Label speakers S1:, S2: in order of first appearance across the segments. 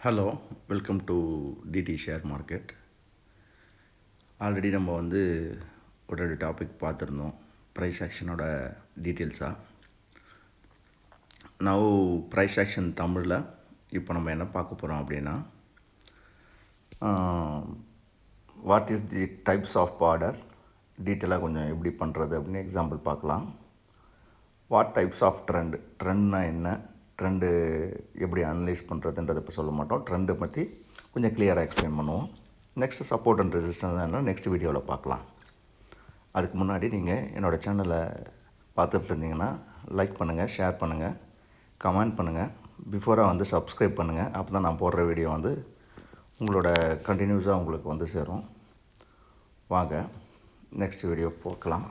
S1: Hello, welcome to DD share market. Already நம்ம ஒரு topic பார்த்துருந்தோம், ப்ரைஸ் ஆக்ஷனோட டீட்டெயில்ஸாக. நவ் ப்ரைஸ் ஆக்ஷன் தமிழில் இப்போ நம்ம என்ன பார்க்க போகிறோம் அப்படின்னா, what is the types of order, டீட்டெயிலாக கொஞ்சம் எப்படி பண்ணுறது அப்படின்னு எக்ஸாம்பிள் பார்க்கலாம். வாட் டைப்ஸ் ஆஃப் ட்ரெண்ட்னா என்ன, ட்ரெண்டு எப்படி அனலைஸ் பண்ணுறதுன்றதை இப்போ சொல்ல மாட்டோம். ட்ரெண்டை பற்றி கொஞ்சம் கிளியராக எக்ஸ்பிளைன் பண்ணுவோம். நெக்ஸ்ட்டு சப்போர்ட் அண்ட் ரெசிஸ்டன்ஸ் என்ன நெக்ஸ்ட் வீடியோவில் பார்க்கலாம். அதுக்கு முன்னாடி நீங்கள் என்னோடய சேனலை பார்த்துட்டு இருந்தீங்கன்னா லைக் பண்ணுங்கள், ஷேர் பண்ணுங்கள், கமெண்ட் பண்ணுங்கள், பிஃபோராக சப்ஸ்கிரைப் பண்ணுங்கள். அப்போ தான் நான் போடுற வீடியோ உங்களோட கண்டினியூஸாக உங்களுக்கு சேரும். வாங்க நெக்ஸ்ட் வீடியோ பார்க்கலாம்.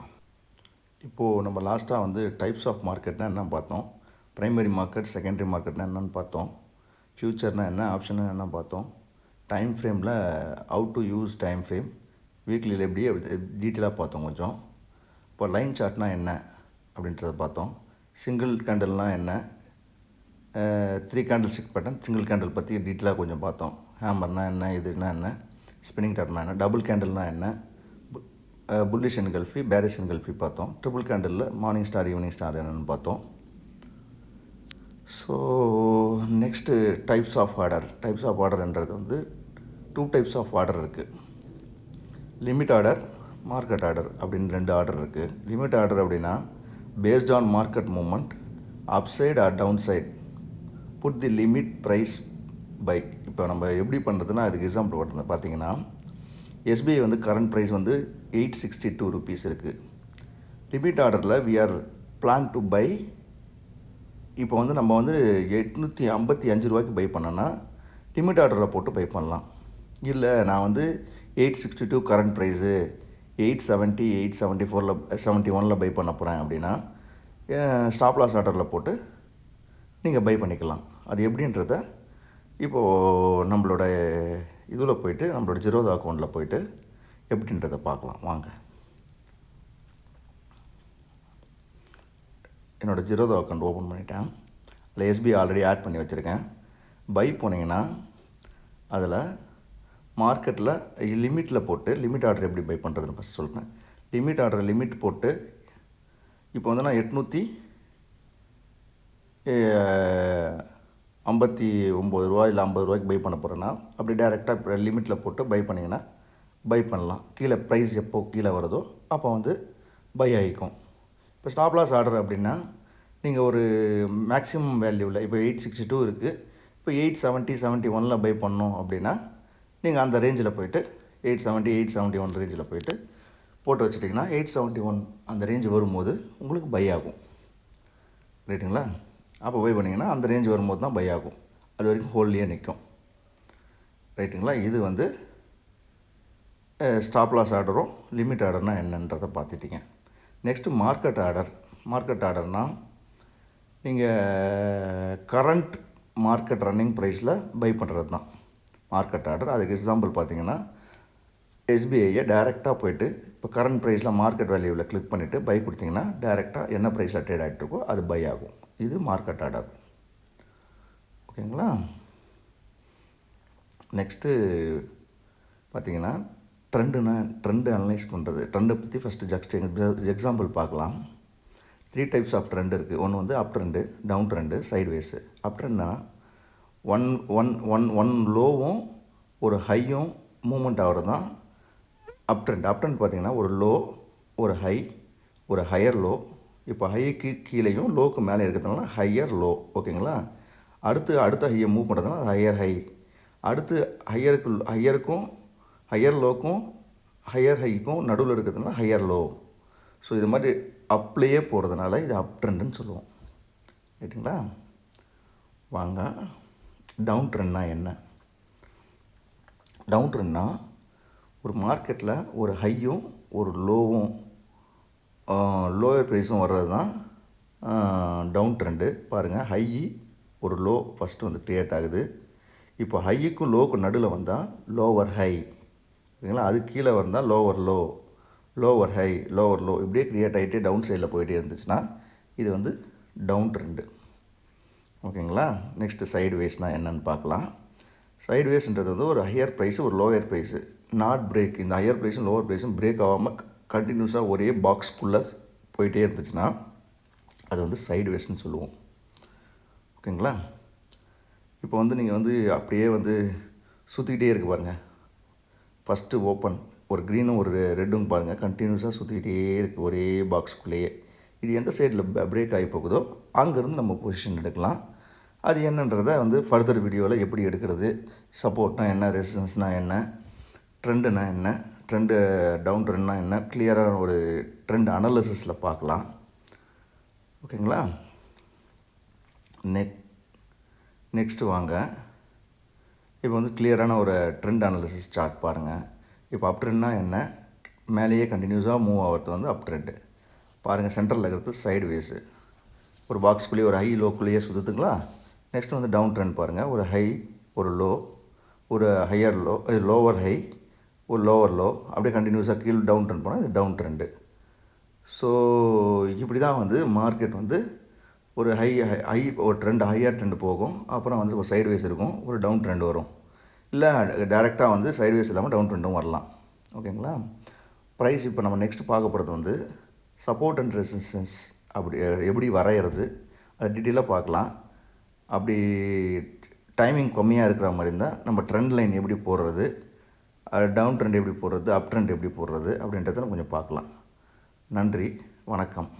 S1: இப்போது நம்ம லாஸ்ட்டாக டைப்ஸ் ஆஃப் மார்க்கெட்னால் என்ன பார்த்தோம், ப்ரைமரி மார்க்கெட், செகண்டரி மார்க்கெட்னா என்னென்னு பார்த்தோம், ஃப்யூச்சர்னால் என்ன, ஆப்ஷன் என்ன பார்த்தோம், டைம் ஃப்ரேமில் how to use time frame, வீக்லியில் எப்படி டீட்டெயிலாக பார்த்தோம் கொஞ்சம். இப்போ லைன் சார்ட்னால் என்ன அப்படின்றத பார்த்தோம். சிங்கிள் கேண்டல்னால் என்ன, 3 candle stick pattern, single candle பற்றி டீட்டெயிலாக கொஞ்சம் பார்த்தோம். ஹேமர்னால் என்ன, இதுனா என்ன, ஸ்பின்னிங் டாட்னா என்ன, டபுள் கேண்டில்னால் என்ன, புல்லிஷ் என்கல்ஃபி, பேரிஷ் என்கல்ஃபி பார்த்தோம். ட்ரிபிள் கேண்டிலில் மார்னிங் ஸ்டார், ஈவினிங் ஸ்டார் என்னென்னு பார்த்தோம். ஸோ நெக்ஸ்ட்டு டைப்ஸ் ஆஃப் ஆர்டர்ன்றது 2 டைப்ஸ் ஆஃப் ஆர்டர் இருக்குது. லிமிட் ஆர்டர், மார்க்கெட் ஆர்டர் அப்படின்னு 2 ஆர்டர் இருக்குது. லிமிட் ஆர்டர் அப்படின்னா based on market movement, upside or downside, put the limit price buy. இப்போ நம்ம எப்படி பண்ணுறதுன்னா அதுக்கு எக்ஸாம்பிள் பார்த்தீங்கன்னா, எஸ்பிஐ கரண்ட் ப்ரைஸ் 862 rupees இருக்குது. லிமிட் ஆர்டரில் we are plan to buy. இப்போ நம்ம 855 ரூபாய்க்கு பை பண்ணோன்னா லிமிட் ஆர்டரில் போட்டு பை பண்ணலாம். இல்லை நான் 862 கரண்ட் ப்ரைஸு 870, 874, 71 பை பண்ண போகிறேன் அப்படின்னா ஸ்டாப் லாஸ் ஆர்டரில் போட்டு நீங்கள் பை பண்ணிக்கலாம். அது எப்படின்றத இப்போது நம்மளோட இதில் போய்ட்டு, நம்மளோட ஜீரோதா அக்கௌண்ட்டில் போய்ட்டு எப்படின்றத பார்க்கலாம் வாங்க. என்னோடய ஜீரோதா அக்கௌண்ட் ஓப்பன் பண்ணிட்டேன். அதில் எஸ்பிஐ ஆல்ரெடி ஆட் பண்ணி வச்சுருக்கேன். பை போனீங்கன்னா அதில் மார்க்கெட்டில் லிமிட்டில் போட்டு, லிமிட் ஆர்டர் எப்படி பை பண்ணுறதுன்னு ஃபஸ்ட் சொல்கிறேன். லிமிட் ஆர்டர் லிமிட் போட்டு இப்போ நான் 859 ரூபா இல்லை 50 ரூபாய்க்கு பை பண்ண போகிறேன்னா அப்படி டேரெக்டாக லிமிட்டில் போட்டு பை பண்ணிங்கன்னா பை பண்ணலாம். கீழே ப்ரைஸ் எப்போ கீழே வருதோ அப்போ பை ஆகிக்கும். இப்போ ஸ்டாப் லாஸ் ஆர்டர் அப்படின்னா நீங்கள் ஒரு மேக்ஸிமம் வேல்யூவில் இப்போ 862 இருக்குது, இப்போ 870, 71 பை பண்ணோம் அப்படின்னா நீங்கள் அந்த ரேஞ்சில் போய்ட்டு 870, 871 ரேஞ்சில் போய்ட்டு போட்டு வச்சுட்டிங்கன்னா 871 அந்த ரேஞ்சு வரும்போது உங்களுக்கு பை ஆகும். ரைட்டுங்களா? அப்போ பை பண்ணிங்கன்னா அந்த ரேஞ்ச் வரும்போது தான் பை ஆகும். அது வரைக்கும் ஹோல்ட்லேயே நிற்கும். ரைட்டுங்களா? இது ஸ்டாப் லாஸ் ஆர்டரும் லிமிட் ஆர்டர்னால் என்னன்றதை பார்த்துட்டிங்க. நெக்ஸ்ட்டு மார்க்கெட் ஆர்டர்னால் நீங்கள் கரண்ட் மார்க்கெட் ரன்னிங் ப்ரைஸில் பை பண்ணுறது தான் மார்க்கெட் ஆர்டர். அதுக்கு எக்ஸாம்பிள் பார்த்தீங்கன்னா எஸ்பிஐயை டைரெக்டாக போய்ட்டு இப்போ கரண்ட் ப்ரைஸில் மார்க்கெட் வேல்யூவில் கிளிக் பண்ணிவிட்டு பை கொடுத்தீங்கன்னா டைரெக்டாக என்ன ப்ரைஸில் ட்ரேட் ஆகிட்டு இருக்கோ அது பை ஆகும். இது மார்க்கெட் ஆர்டர். ஓகேங்களா? நெக்ஸ்ட்டு பார்த்தீங்கன்னா ட்ரெண்டு அனலைஸ் பண்ணுறது. ட்ரெண்டை பற்றி ஃபஸ்ட்டு எக்ஸாம்பிள் பார்க்கலாம். 3 டைப்ஸ் ஆஃப் ட்ரெண்ட் இருக்குது. ஒன்று அப் ட்ரெண்டு, டவுன் ட்ரெண்டு, சைட்வேஸு. அப் ட்ரெண்ட்னா ஒன் லோவும் ஒரு ஹையும் மூமெண்ட் ஆகிறது தான் அப் ட்ரெண்ட். அப் ட்ரெண்ட் பார்த்திங்கன்னா ஒரு லோ, ஒரு ஹை, ஒரு ஹையர் லோ. இப்போ ஹைக்கு கீழேயும் லோக்கு மேலே இருக்கிறதுனால ஹையர் லோ. ஓகேங்களா? அடுத்த ஹையை மூவ் பண்ணுறதுனால ஹையர் ஹை. அடுத்து ஹையருக்கும் ஹையர் லோக்கும் ஹையர் ஹைக்கும் நடுவில் இருக்கிறதுனால ஹையர் லோ. ஸோ இது மாதிரி அப்லேயே போகிறதுனால இது அப் ட்ரெண்டுன்னு சொல்லுவோம். ரைட்டுங்களா? வாங்க, டவுன் ட்ரெண்ட்னா என்ன? டவுன் ட்ரெண்ட்னா ஒரு மார்க்கெட்டில் ஒரு ஹையும் ஒரு லோவும் லோயர் ப்ரைஸும் வர்றது தான் டவுன் ட்ரெண்டு. பாருங்கள், ஹை ஒரு லோ ஃபஸ்ட்டு க்ரியேட் ஆகுது. இப்போ ஹையுக்கும் லோவுக்கும் நடுவில் வந்தால் லோவர் ஹை. ஓகேங்களா? அது கீழே வந்தால் lower low, lower high, lower low, இப்படியே க்ரியேட் ஆகிட்டே டவுன் சைடில் போயிட்டே இருந்துச்சுன்னா இது டவுன் ட்ரெண்டு. ஓகேங்களா? நெக்ஸ்ட்டு சைடு வேஸ்னால் என்னென்னு பார்க்கலாம். சைட்வேஸ்ன்றது வந்து ஒரு ஹையர் ப்ரைஸு ஒரு லோயர் ப்ரைஸு, நாட் பிரேக். இந்த ஹையர் ப்ரைஸும் லோவர் ப்ரைஸும் பிரேக் ஆகாமல் கண்டினியூஸாக ஒரே பாக்ஸ்க்குள்ளே போயிட்டே இருந்துச்சுன்னா அது வந்து சைட்வேஸ்ன்னு சொல்லுவோம். ஓகேங்களா? இப்போ வந்து நீங்கள் வந்து அப்படியே வந்து சுற்றிக்கிட்டே இருக்கு பாருங்கள். ஃபஸ்ட்டு ஓப்பன் ஒரு க்ரீனும் ஒரு ரெட்டும் பாருங்கள், கண்டினியூஸாக சுற்றிக்கிட்டே இருக்குது ஒரே பாக்ஸ்க்குள்ளேயே. இது எந்த சைடில் பிரேக் ஆகி போகுதோ அங்கேருந்து நம்ம பொசிஷன் எடுக்கலாம். அது என்னன்றதை வந்து ஃபர்தர் வீடியோவில் எப்படி எடுக்கிறது, சப்போர்ட்னால் என்ன, ரெசிஸ்டன்ஸ்னால் என்ன, ட்ரெண்டுனா என்ன, ட்ரெண்டு டவுன் ட்ரெண்ட்னா என்ன, கிளியரான ஒரு ட்ரெண்ட் அனாலிசிஸில் பார்க்கலாம். ஓகேங்களா? நெக்ஸ்ட்டு வாங்க. இப்போ வந்து கிளியரான ஒரு ட்ரெண்ட் அனாலிசிஸ் சார்ட் பாருங்கள். இப்போ அப் ட்ரெண்ட்னா என்ன, மேலேயே கண்டினியூஸாக மூவ் ஆகிறது வந்து அப் ட்ரெண்டு பாருங்கள். சென்டரில் இருக்கிறது சைட்வேஸு, ஒரு பாக்ஸ்குள்ளேயே ஒரு ஹை லோக்குள்ளேயே சுற்றுதுங்களா. நெக்ஸ்ட் வந்து டவுன் ட்ரெண்ட் பாருங்கள். ஒரு ஹை, ஒரு லோ, ஒரு ஹையர் லோ, லோவர் ஹை, ஒரு லோவர் லோ, அப்படியே கண்டினியூஸாக கீழே டவுன் ட்ரெண்ட் போனால் இது டவுன் ட்ரெண்டு. ஸோ இப்படி தான் வந்து மார்க்கெட் வந்து ஒரு ஹை ஒரு ட்ரெண்ட், ஹையர் ட்ரெண்டு போகும், அப்புறம் வந்து ஒரு சைட்வேஸ் இருக்கும், ஒரு டவுன் ட்ரெண்ட் வரும், இல்லை டேரெக்டாக வந்து சைட்வேஸ் இல்லாமல் டவுன் ட்ரெண்டும் வரலாம். ஓகேங்களா? ப்ரைஸ் இப்போ நம்ம நெக்ஸ்ட் பார்க்க போகிறது வந்து சப்போர்ட் அண்ட் ரெசிஸ்டன்ஸ் அப்படி எப்படி வரைகிறது, அது டீட்டெயிலாக பார்க்கலாம். அப்படி டைமிங் கம்மியாக இருக்கிற மாதிரி இருந்தால் நம்ம ட்ரெண்ட் லைன் எப்படி போடுறது, டவுன் ட்ரெண்ட் எப்படி போடுறது, அப் ட்ரெண்ட் எப்படி போடுறது அப்படின்றத கொஞ்சம் பார்க்கலாம். நன்றி, வணக்கம்.